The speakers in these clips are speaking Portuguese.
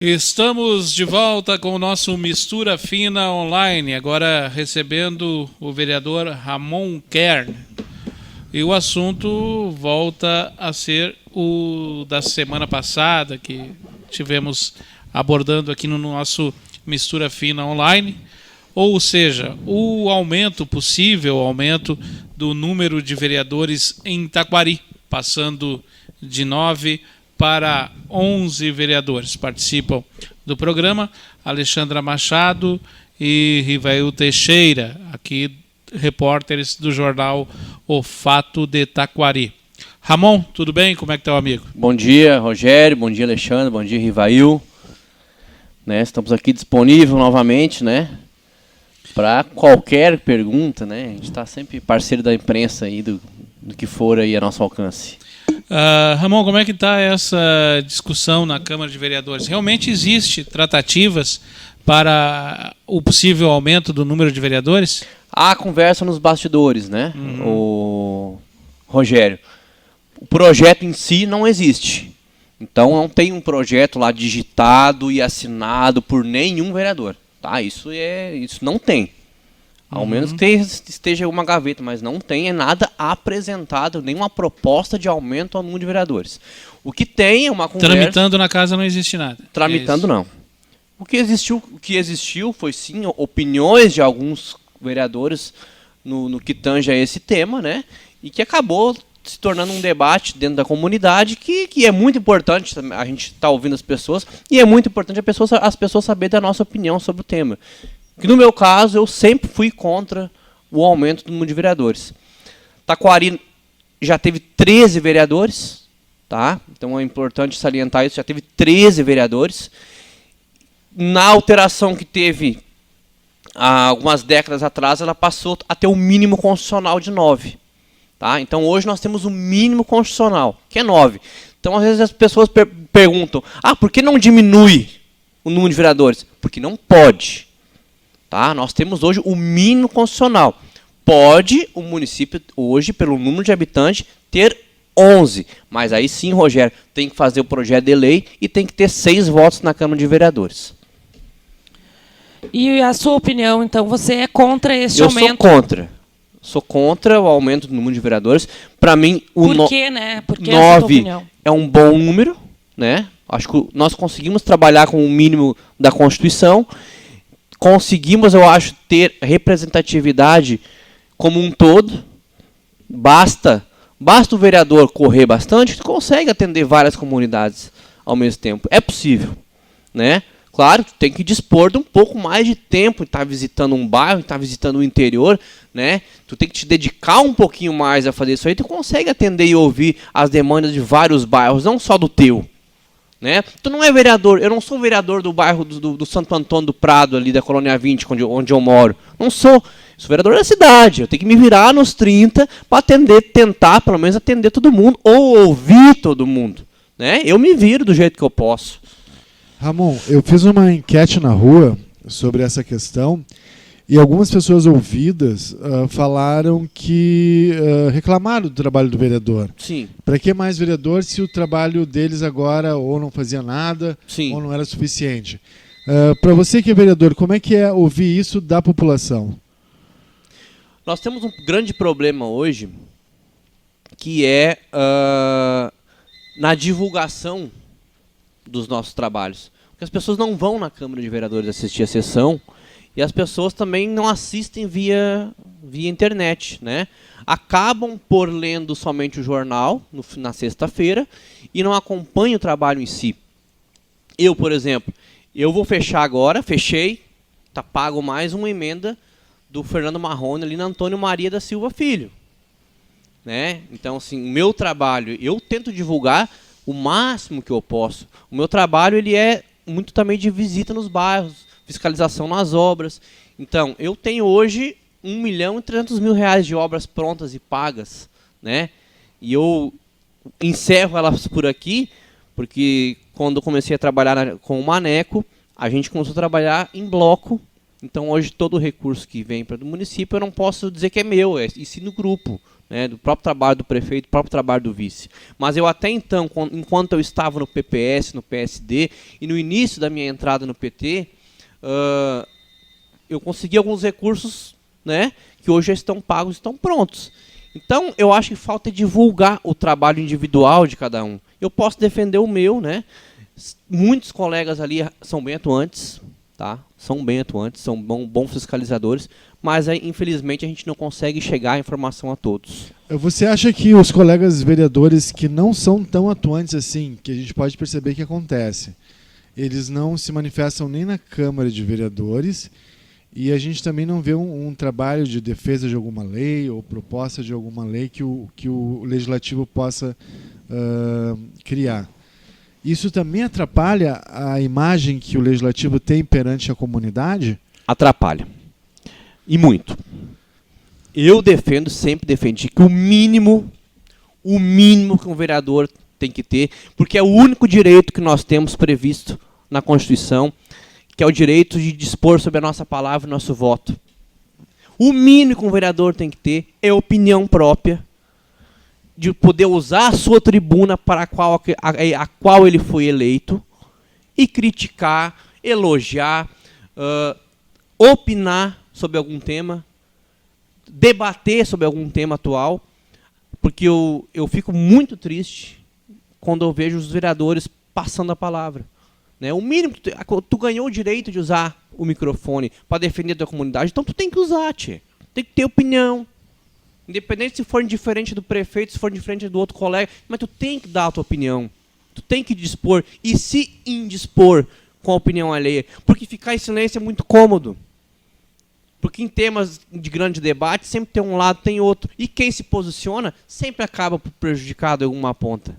Estamos de volta com o nosso Mistura Fina Online, agora recebendo o vereador Ramon Kern. E o assunto volta a ser o da semana passada, que tivemos abordando aqui no nosso Mistura Fina Online, ou seja, o possível aumento do número de vereadores em Taquari, passando de 9 para 11 vereadores. Participam do programa Alexandra Machado e Rivail Teixeira, aqui repórteres do jornal O Fato de Taquari. Ramon, tudo bem? Como é que está o amigo? Bom dia, Rogério. Bom dia, Alexandre. Bom dia, Rivail. Estamos aqui disponíveis novamente, para qualquer pergunta, A gente está sempre parceiro da imprensa aí do que for aí a nosso alcance. Ramon, como é que está essa discussão na Câmara de Vereadores? Realmente existe tratativas para o possível aumento do número de vereadores? Há conversa nos bastidores, O Rogério, o projeto em si não existe. Então não tem um projeto lá digitado e assinado por nenhum vereador, tá? Isso não tem. Ao menos que esteja uma gaveta, mas não tem nada apresentado, nenhuma proposta de aumento ao número de vereadores. O que tem é uma conversa... Tramitando na casa não existe nada. Tramitando não. O que existiu foi sim opiniões de alguns vereadores no que tange a esse tema, E que acabou se tornando um debate dentro da comunidade que é muito importante, a gente está ouvindo as pessoas, e é muito importante as pessoas saberem da nossa opinião sobre o tema. Que no meu caso, eu sempre fui contra o aumento do número de vereadores. Taquari já teve 13 vereadores, tá? Então é importante salientar isso, já teve 13 vereadores. Na alteração que teve há algumas décadas atrás, ela passou a ter o mínimo constitucional de 9. Tá? Então hoje nós temos o mínimo constitucional, que é 9. Então às vezes as pessoas perguntam, por que não diminui o número de vereadores? Porque não pode. Tá? Nós temos hoje o mínimo constitucional. Pode o município hoje, pelo número de habitantes, ter 11. Mas aí sim, Rogério, tem que fazer o projeto de lei e tem que ter 6 votos na Câmara de Vereadores. E a sua opinião, então, você é contra esse aumento? Eu sou contra. Sou contra o aumento do número de vereadores. Para mim, Por quê, Por que 9 é um bom número, Acho que nós conseguimos trabalhar com o mínimo da Constituição. Conseguimos, eu acho, ter representatividade como um todo. Basta o vereador correr bastante, que consegue atender várias comunidades ao mesmo tempo. É possível, Claro, tu tem que dispor de um pouco mais de tempo, estar visitando um bairro, estar visitando o interior, Tu tem que te dedicar um pouquinho mais a fazer isso aí, tu consegue atender e ouvir as demandas de vários bairros, não só do teu. Tu não é vereador, eu não sou vereador do bairro do Santo Antônio do Prado, ali da Colônia 20, onde eu moro. Não sou. Sou vereador da cidade. Eu tenho que me virar nos 30 para tentar pelo menos atender todo mundo, ou ouvir todo mundo. Eu me viro do jeito que eu posso. Ramon, eu fiz uma enquete na rua sobre essa questão e algumas pessoas ouvidas falaram que reclamaram do trabalho do vereador. Sim. Para que mais vereador se o trabalho deles agora ou não fazia nada, sim, ou não era suficiente? Para você que é vereador, como é que é ouvir isso da população? Nós temos um grande problema hoje, que é na divulgação dos nossos trabalhos. Porque as pessoas não vão na Câmara de Vereadores assistir a sessão, e as pessoas também não assistem via internet, Acabam por lendo somente o jornal na sexta-feira e não acompanham o trabalho em si. Eu, por exemplo, vou fechar agora, fechei, tá pago mais uma emenda do Fernando Marrone ali na Antônio Maria da Silva Filho. Então, assim, o meu trabalho, eu tento divulgar o máximo que eu posso. O meu trabalho ele é muito também de visita nos bairros, fiscalização nas obras. Então, eu tenho hoje R$1.300.000 de obras prontas e pagas, E eu encerro elas por aqui, porque quando eu comecei a trabalhar com o Maneco, a gente começou a trabalhar em bloco. Então, hoje, todo o recurso que vem para o município, eu não posso dizer que é meu, e sim no grupo, né, do próprio trabalho do prefeito, do próprio trabalho do vice. Mas eu até então, enquanto eu estava no PPS, no PSD, e no início da minha entrada no PT, eu consegui alguns recursos, né, que hoje já estão pagos, estão prontos. Então, eu acho que falta divulgar o trabalho individual de cada um. Eu posso defender o meu, né? Muitos colegas ali são bem atuantes, tá? São bem atuantes, são bons fiscalizadores, mas infelizmente a gente não consegue chegar a informação a todos. Você acha que os colegas vereadores que não são tão atuantes assim, que a gente pode perceber que acontece, eles não se manifestam nem na Câmara de Vereadores, e a gente também não vê um trabalho de defesa de alguma lei ou proposta de alguma lei que o legislativo possa criar. Isso também atrapalha a imagem que o legislativo tem perante a comunidade? Atrapalha. E muito. Eu sempre defendi que o mínimo que um vereador tem que ter, porque é o único direito que nós temos previsto na Constituição, que é o direito de dispor sobre a nossa palavra e nosso voto. O mínimo que um vereador tem que ter é opinião própria, de poder usar a sua tribuna para a qual ele foi eleito e criticar, elogiar, opinar sobre algum tema, debater sobre algum tema atual, porque eu fico muito triste quando eu vejo os vereadores passando a palavra. Né? O mínimo, tu ganhou o direito de usar o microfone para defender a tua comunidade, então tu tem que usar, tchê. Tem que ter opinião. Independente se for diferente do prefeito, se for diferente do outro colega, mas tu tem que dar a tua opinião. Tu tem que dispor e se indispor com a opinião alheia. Porque ficar em silêncio é muito cômodo. Porque em temas de grande debate, sempre tem um lado, tem outro. E quem se posiciona sempre acaba prejudicado em alguma ponta.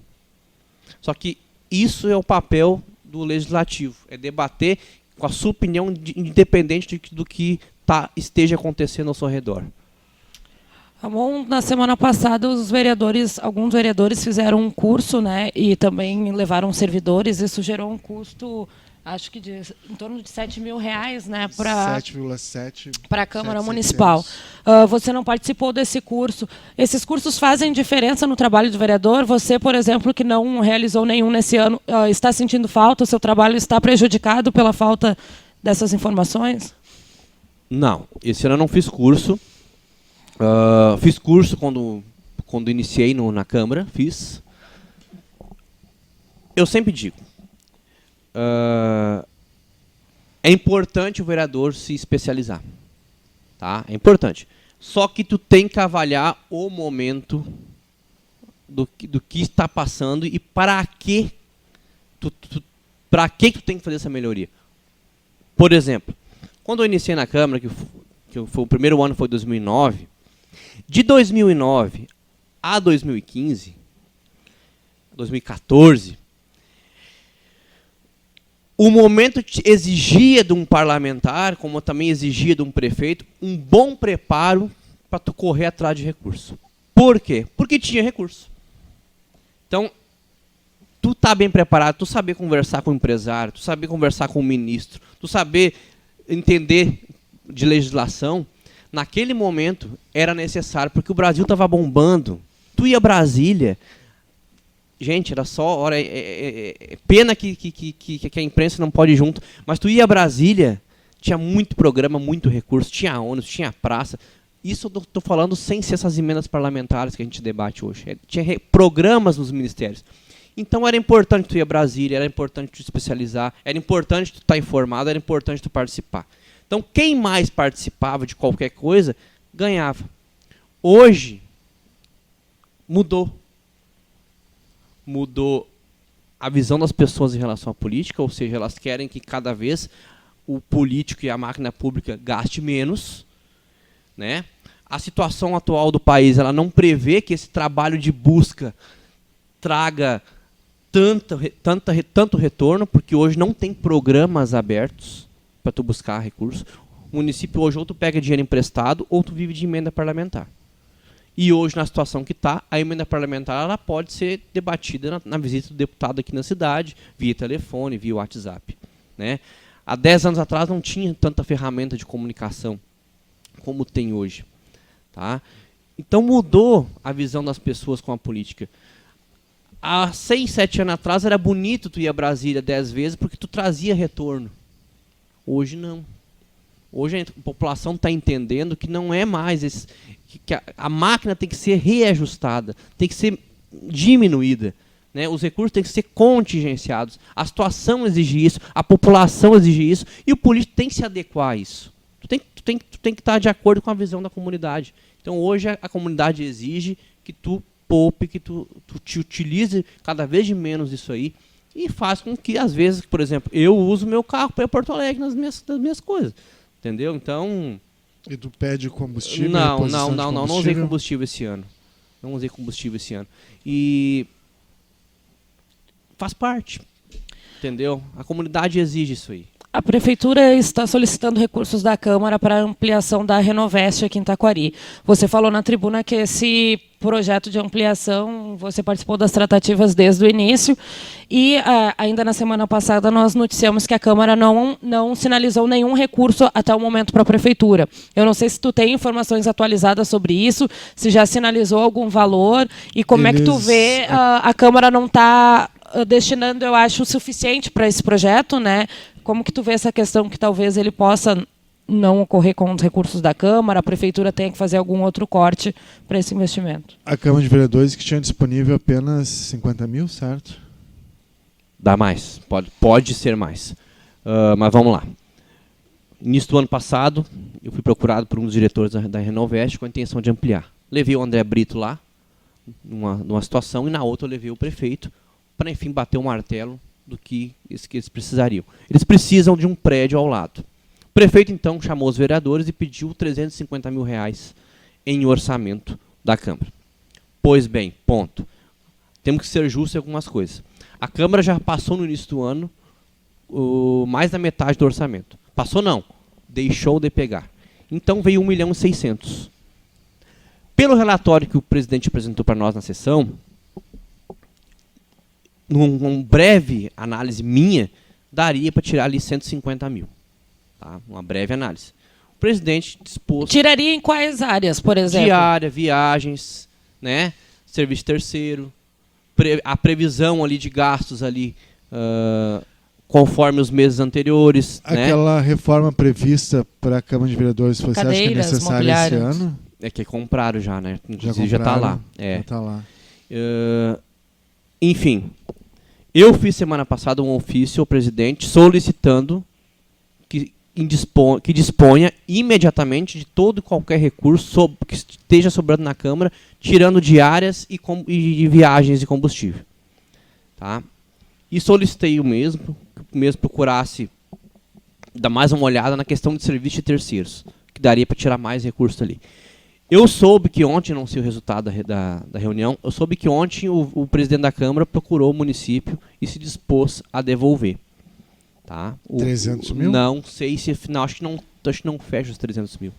Só que isso é o papel do legislativo. É debater com a sua opinião independente do que esteja acontecendo ao seu redor. Ramon, na semana passada, alguns vereadores fizeram um curso, né, e também levaram servidores. Isso gerou um custo, acho que em torno de R$7.000, né, para 7,7 para a Câmara Municipal. Você não participou desse curso. Esses cursos fazem diferença no trabalho do vereador? Você, por exemplo, que não realizou nenhum nesse ano, está sentindo falta? O seu trabalho está prejudicado pela falta dessas informações? Não, esse ano eu não fiz curso. Fiz curso quando iniciei na Câmara, fiz. Eu sempre digo, é importante o vereador se especializar. Tá? É importante. Só que tu tem que avaliar o momento do que está passando e para que tu tem que fazer essa melhoria. Por exemplo, quando eu iniciei na Câmara, que foi o primeiro ano foi 2009, de 2009 a 2015, 2014, o momento exigia de um parlamentar, como também exigia de um prefeito, um bom preparo para tu correr atrás de recurso. Por quê? Porque tinha recurso. Então, tu tá bem preparado, tu saber conversar com o empresário, tu saber conversar com o ministro, tu saber entender de legislação, naquele momento era necessário, porque o Brasil estava bombando. Tu ia a Brasília, gente, era só hora. Pena que a imprensa não pode ir junto, mas tu ia a Brasília, tinha muito programa, muito recurso, tinha ônibus, tinha praça. Isso eu estou falando sem ser essas emendas parlamentares que a gente debate hoje. Tinha programas nos ministérios. Então era importante tu ir a Brasília, era importante tu especializar, era importante tu estar informado, era importante tu participar. Então quem mais participava de qualquer coisa, ganhava. Hoje, mudou. Mudou a visão das pessoas em relação à política, ou seja, elas querem que cada vez o político e a máquina pública gaste menos, né? A situação atual do país, ela não prevê que esse trabalho de busca traga tanto retorno, porque hoje não tem programas abertos para tu buscar recursos. O município hoje ou tu pega dinheiro emprestado ou tu vive de emenda parlamentar. E hoje, na situação que está, a emenda parlamentar ela pode ser debatida na visita do deputado aqui na cidade, via telefone, via WhatsApp. Né? Há 10 anos atrás não tinha tanta ferramenta de comunicação como tem hoje. Tá? Então mudou a visão das pessoas com a política. Há 6, 7 anos atrás era bonito tu ir a Brasília 10 vezes porque tu trazia retorno. Hoje não. Hoje a população está entendendo que não é mais que a máquina tem que ser reajustada, tem que ser diminuída, né? Os recursos têm que ser contingenciados. A situação exige isso, a população exige isso e o político tem que se adequar a isso. Tu tem que estar de acordo com a visão da comunidade. Então hoje a comunidade exige que tu poupe, que tu te utilize cada vez de menos isso aí e faz com que, às vezes, por exemplo, eu uso meu carro para ir a Porto Alegre nas minhas coisas. Entendeu? Então... E tu pede combustível? Não usei combustível esse ano. Não usei combustível esse ano. E faz parte. Entendeu? A comunidade exige isso aí. A Prefeitura está solicitando recursos da Câmara para a ampliação da Renovest aqui em Taquari. Você falou na tribuna que esse projeto de ampliação, você participou das tratativas desde o início e ainda na semana passada nós noticiamos que a Câmara não sinalizou nenhum recurso até o momento para a Prefeitura. Eu não sei se tu tem informações atualizadas sobre isso, se já sinalizou algum valor e como é que tu vê a Câmara não está destinando, eu acho, o suficiente para esse projeto, né? Como que tu vê essa questão que talvez ele possa não ocorrer com os recursos da Câmara, a Prefeitura tenha que fazer algum outro corte para esse investimento? A Câmara de Vereadores que tinha disponível apenas 50 mil, certo? Dá mais, pode ser mais. Mas vamos lá. Início do ano passado, eu fui procurado por um dos diretores da Renovest com a intenção de ampliar. Levei o André Brito lá, numa situação, e na outra eu levei o prefeito para, enfim, bater o martelo do que eles precisariam. Eles precisam de um prédio ao lado. O prefeito, então, chamou os vereadores e pediu 350 mil reais em orçamento da Câmara. Pois bem, ponto. Temos que ser justos em algumas coisas. A Câmara já passou no início do ano mais da metade do orçamento. Passou não, deixou de pegar. Então veio 1.600.000. Pelo relatório que o presidente apresentou para nós na sessão, numa breve análise minha, daria para tirar ali 150 mil. Tá? Uma breve análise. O presidente dispôs... Tiraria em quais áreas, por exemplo? Diária, viagens, né? Serviço terceiro, a previsão ali de gastos ali, conforme os meses anteriores. Aquela reforma prevista para a Câmara de Vereadores, você acha que é necessária esse ano? É que compraram já, né? Inclusive já está lá. Já tá lá. Enfim, eu fiz semana passada um ofício ao presidente solicitando que disponha imediatamente de todo e qualquer recurso que esteja sobrando na Câmara, tirando diárias e viagens e combustível. Tá? E solicitei o mesmo procurasse dar mais uma olhada na questão de serviço de terceiros, que daria para tirar mais recursos ali. Eu soube que ontem, não sei o resultado da reunião, eu soube que ontem o presidente da Câmara procurou o município e se dispôs a devolver. Tá? 300 mil? Não sei se afinal, acho que não fecha os 300 mil.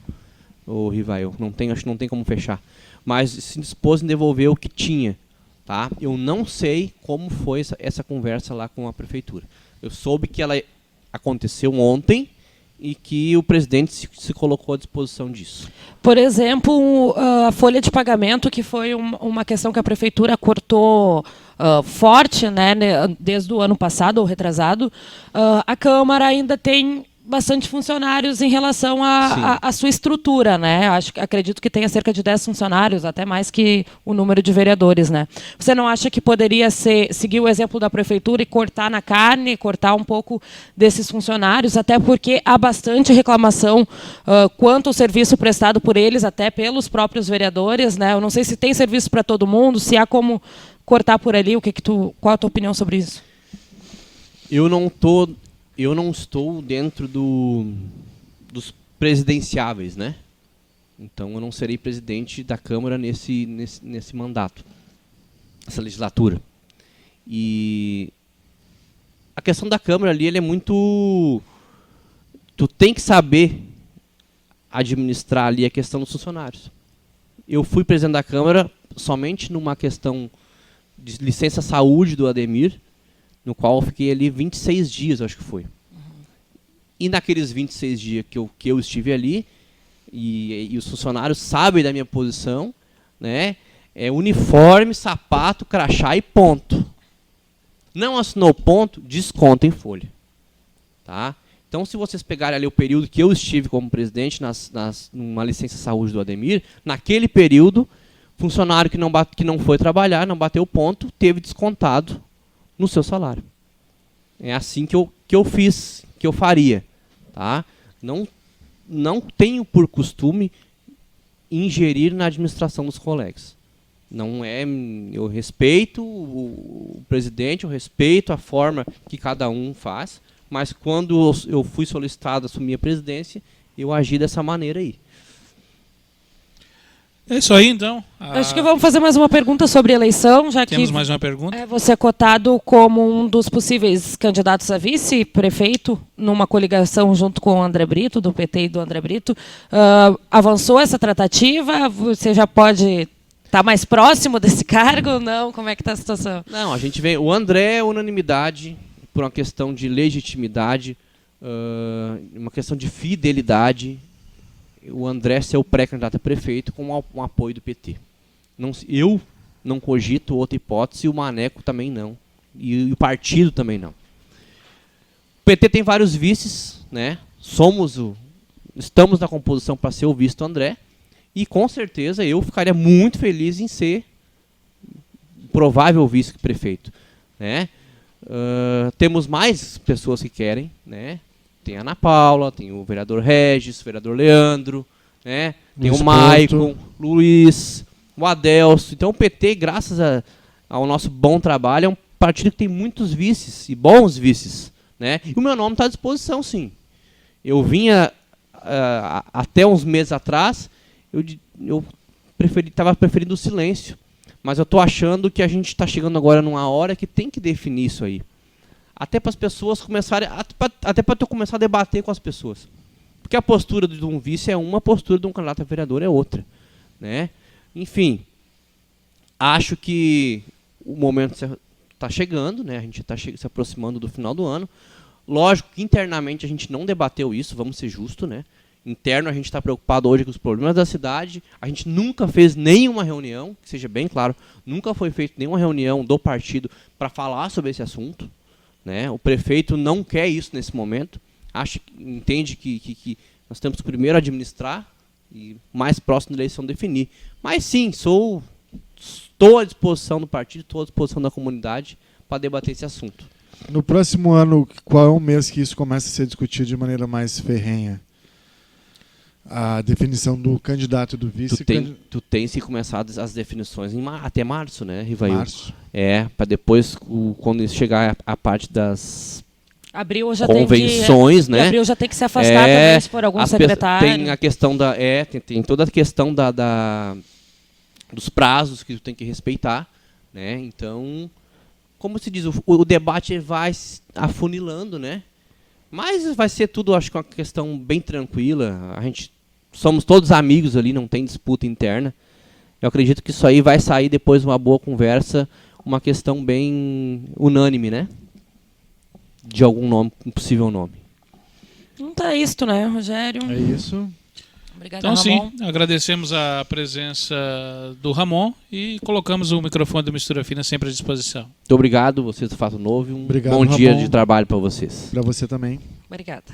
O Rivael, acho que não tem como fechar. Mas se dispôs em devolver o que tinha. Tá? Eu não sei como foi essa conversa lá com a prefeitura. Eu soube que ela aconteceu ontem e que o presidente se colocou à disposição disso. Por exemplo, a folha de pagamento, que foi uma questão que a Prefeitura cortou forte, né, desde o ano passado ou retrasado, a Câmara ainda tem bastante funcionários em relação à sua estrutura, né? Acredito que tenha cerca de 10 funcionários, até mais que o número de vereadores, né? Você não acha que poderia seguir o exemplo da Prefeitura e cortar na carne, cortar um pouco desses funcionários, até porque há bastante reclamação quanto ao serviço prestado por eles, até pelos próprios vereadores, né? Eu não sei se tem serviço para todo mundo, se há como cortar por ali, qual a tua opinião sobre isso? Eu não estou dentro dos presidenciáveis, né? Então eu não serei presidente da Câmara nesse mandato, essa legislatura. E a questão da Câmara ali, ele é muito... Tu tem que saber administrar ali a questão dos funcionários. Eu fui presidente da Câmara somente numa questão de licença saúde do Ademir, no qual eu fiquei ali 26 dias, acho que foi. E naqueles 26 dias que eu estive ali, e os funcionários sabem da minha posição, né? É uniforme, sapato, crachá e ponto. Não assinou ponto, desconta em folha. Tá? Então, se vocês pegarem ali o período que eu estive como presidente, numa licença saúde do Ademir, naquele período, funcionário que não foi trabalhar, não bateu ponto, teve descontado no seu salário. É assim que eu fiz, que eu faria. Tá? Não tenho por costume ingerir na administração dos colegas. Não é, eu respeito o presidente, eu respeito a forma que cada um faz, mas quando eu fui solicitado a assumir a presidência, eu agi dessa maneira aí. É isso aí, então. Acho que vamos fazer mais uma pergunta sobre eleição, já Temos que mais uma pergunta. você é cotado como um dos possíveis candidatos a vice-prefeito numa coligação junto com o André Brito, do PT e do André Brito. Avançou essa tratativa? Você já pode estar mais próximo desse cargo? Não? Como é que está a situação? Não, a gente vem... O André é unanimidade por uma questão de legitimidade, uma questão de fidelidade. O André ser o pré-candidato a prefeito com um apoio do PT. Eu não cogito outra hipótese, e o Maneco também não. E o partido também não. O PT tem vários vices, né? Estamos na composição para ser o vice do André, e com certeza eu ficaria muito feliz em ser provável vice-prefeito, né? Temos mais pessoas que querem, né? Tem a Ana Paula, tem o vereador Regis, o vereador Leandro, né? Tem o Maicon, Luiz, o Adelso. Então o PT, graças ao nosso bom trabalho, é um partido que tem muitos vices e bons vices, né? E o meu nome está à disposição, sim. Eu vinha até uns meses atrás, eu estava preferindo o silêncio, mas eu estou achando que a gente está chegando agora numa hora que tem que definir isso aí. Até para as pessoas começarem, até para eu começar a debater com as pessoas. Porque a postura de um vice é uma, a postura de um candidato a vereador é outra, né? Enfim, acho que o momento está chegando, né? A gente está se aproximando do final do ano. Lógico que internamente a gente não debateu isso, vamos ser justos, né? Interno a gente está preocupado hoje com os problemas da cidade. A gente nunca fez nenhuma reunião, que seja bem claro, nunca foi feita nenhuma reunião do partido para falar sobre esse assunto. Né? O prefeito não quer isso nesse momento, entende que nós temos que primeiro administrar e mais próximo da eleição definir. Mas sim, estou à disposição do partido, estou à disposição da comunidade para debater esse assunto. No próximo ano, qual é o mês que isso começa a ser discutido de maneira mais ferrenha? A definição do candidato e do vice. Tu tens que começar as definições até março, né, Rivail? Março. Para depois, quando chegar a parte das Abril já convenções, né? Abril já tem que se afastar também, se for algum secretário. Tem a questão tem toda a questão dos prazos que tu tem que respeitar, né? Então, como se diz, o debate vai afunilando, né? Mas vai ser tudo, acho que uma questão bem tranquila. Somos todos amigos ali, não tem disputa interna. Eu acredito que isso aí vai sair depois de uma boa conversa, uma questão bem unânime, né? De algum nome, um possível nome. Não tá isto, né, Rogério? É isso. Obrigada, Então, Ramon. sim, agradecemos a presença do Ramon e colocamos o microfone do Mistura Fina sempre à disposição. Muito obrigado, vocês do Fato Novo, e um Obrigado, bom dia Ramon. de trabalho para vocês. Para você também. Obrigada.